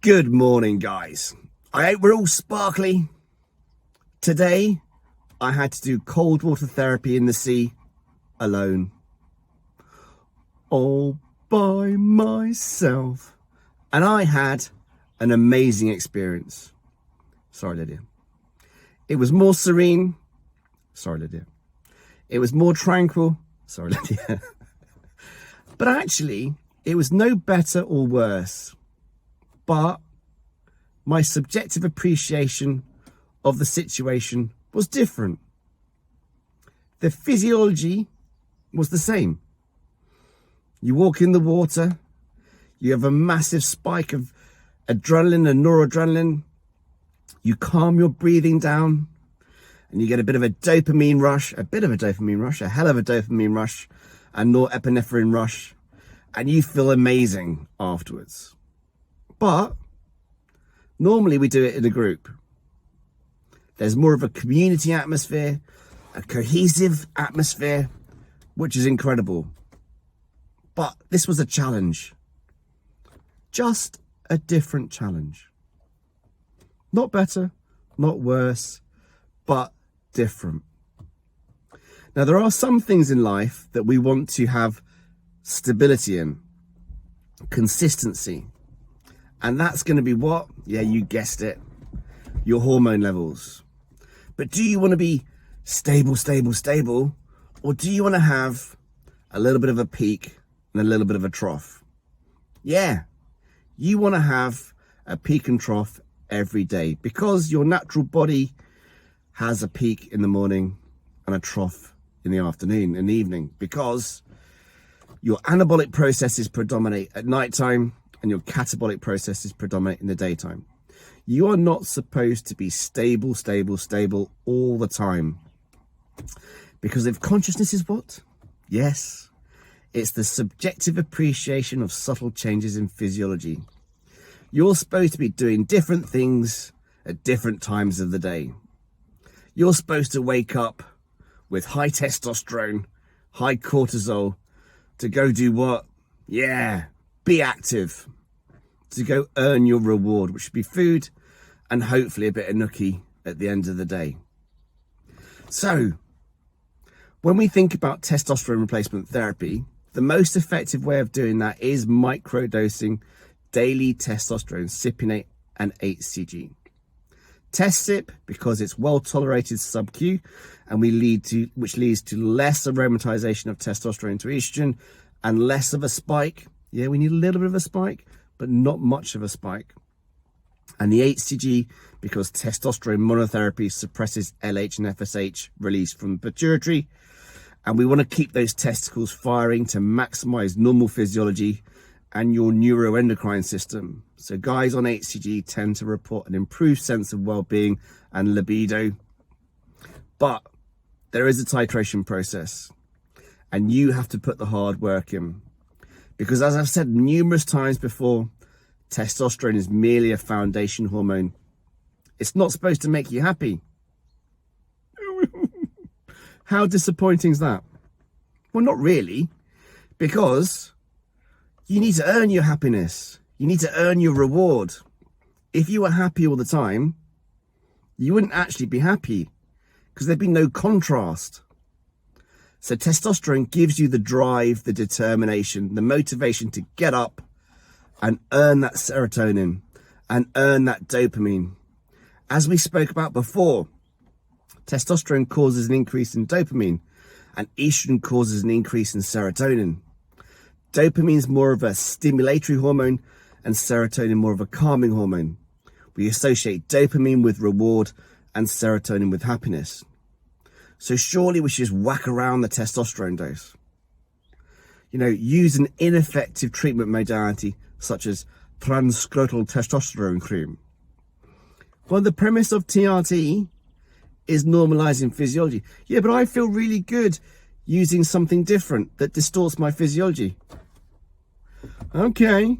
Good morning, guys. I hope we're all sparkly. Today, I had to do cold water therapy in the sea alone. All by myself. And I had an amazing experience. Sorry, Lydia. It was more serene. Sorry, Lydia. It was more tranquil. Sorry, Lydia. But actually, it was no better or worse. But my subjective appreciation of the situation was different. The physiology was the same. You walk in the water, you have a massive spike of adrenaline and noradrenaline, you calm your breathing down, and you get a bit of a dopamine rush, a hell of a dopamine rush, and norepinephrine rush, and you feel amazing afterwards. But normally we do it in a group. There's more of a community atmosphere, a cohesive atmosphere, which is incredible. But this was a challenge. Just a different challenge. Not better, not worse, but different. Now, there are some things in life that we want to have stability in, consistency. And that's going to be what? Yeah, you guessed it. Your hormone levels. But do you want to be stable? Or do you want to have a little bit of a peak and a little bit of a trough? Yeah, you want to have a peak and trough every day because your natural body has a peak in the morning and a trough in the afternoon and evening because your anabolic processes predominate at nighttime and your catabolic processes predominate in the daytime. You are not supposed to be stable all the time. Because if consciousness is what? Yes, it's the subjective appreciation of subtle changes in physiology. You're supposed to be doing different things at different times of the day. You're supposed to wake up with high testosterone, high cortisol, to go do what? Yeah, be active, to go earn your reward, which should be food and hopefully a bit of nookie at the end of the day. So, when we think about testosterone replacement therapy, the most effective way of doing that is microdosing daily testosterone, cypionate and HCG. Test SIP because it's well tolerated sub-Q and which leads to less aromatization of testosterone to estrogen and less of a spike. Yeah, we need a little bit of a spike, but not much of a spike. And the HCG because testosterone monotherapy suppresses LH and FSH release from the pituitary. And we want to keep those testicles firing to maximize normal physiology and your neuroendocrine system. So guys on HCG tend to report an improved sense of well-being and libido. But there is a titration process and you have to put the hard work in. Because as I've said numerous times before, testosterone is merely a foundation hormone. It's not supposed to make you happy. How disappointing is that? Well, not really, because you need to earn your happiness. You need to earn your reward. If you were happy all the time, you wouldn't actually be happy because there'd be no contrast. So testosterone gives you the drive, the determination, the motivation to get up and earn that serotonin and earn that dopamine. As we spoke about before, testosterone causes an increase in dopamine and estrogen causes an increase in serotonin. Dopamine is more of a stimulatory hormone and serotonin more of a calming hormone. We associate dopamine with reward and serotonin with happiness. So surely we should just whack around the testosterone dose. You know, use an ineffective treatment modality such as transscrotal testosterone cream. Well, the premise of TRT is normalizing physiology. Yeah, but I feel really good using something different that distorts my physiology. Okay.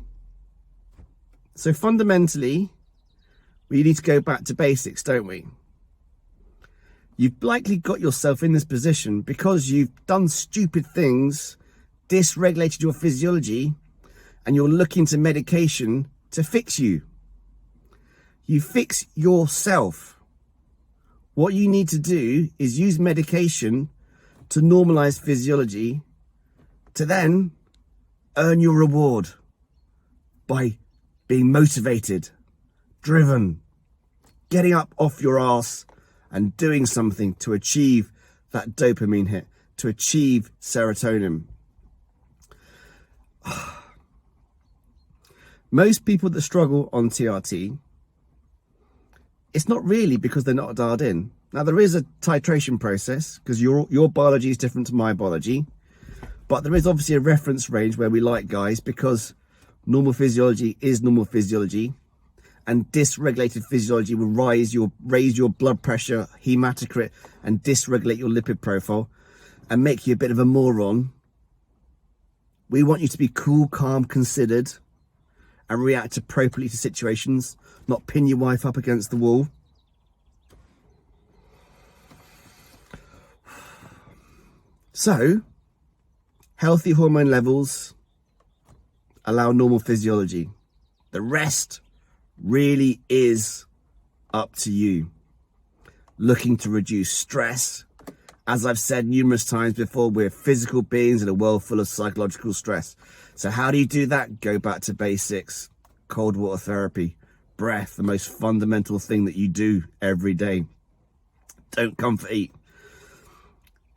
So fundamentally, we need to go back to basics, don't we? You've likely got yourself in this position because you've done stupid things, dysregulated your physiology, and you're looking to medication to fix you. You fix yourself. What you need to do is use medication to normalize physiology to then earn your reward by being motivated, driven, getting up off your ass and doing something to achieve that dopamine hit, to achieve serotonin. Most people that struggle on TRT, it's not really because they're not dialed in. Now, there is a titration process because your biology is different to my biology, but there is obviously a reference range where we like guys because normal physiology is normal physiology, and dysregulated physiology will raise your blood pressure, hematocrit, and dysregulate your lipid profile and make you a bit of a moron. We want you to be cool, calm, considered, and react appropriately to situations, not pin your wife up against the wall. So, healthy hormone levels allow normal physiology. The rest really is up to you. Looking to reduce stress. As I've said numerous times before, we're physical beings in a world full of psychological stress. So how do you do that? Go back to basics. Cold water therapy, breath, the most fundamental thing that you do every day. Don't comfort eat.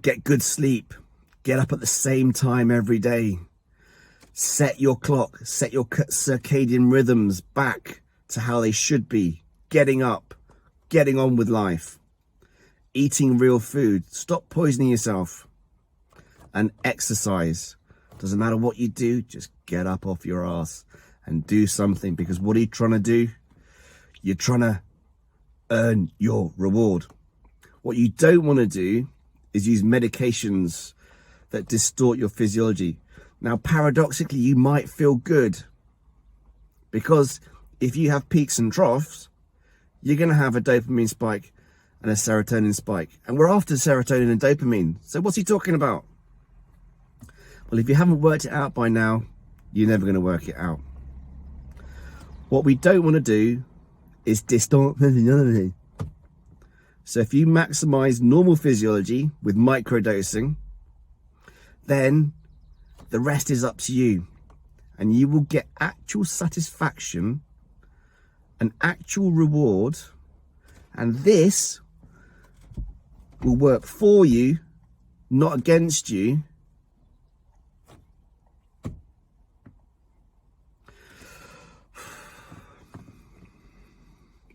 Get good sleep. Get up at the same time every day. Set your clock, set your circadian rhythms back to how they should be. Getting up, getting on with life. Eating real food. Stop poisoning yourself. And exercise. Doesn't matter what you do, just get up off your ass and do something, because what are you trying to do? You're trying to earn your reward. What you don't want to do is use medications that distort your physiology. Now, paradoxically, you might feel good because if you have peaks and troughs, you're going to have a dopamine spike and a serotonin spike. And we're after serotonin and dopamine. So what's he talking about? Well, if you haven't worked it out by now, you're never going to work it out. What we don't want to do is distort physiology. So if you maximize normal physiology with microdosing, then the rest is up to you. And you will get actual satisfaction, an actual reward, and this will work for you, not against you.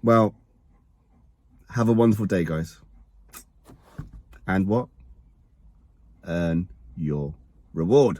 Well, have a wonderful day, guys. And what? Earn your reward.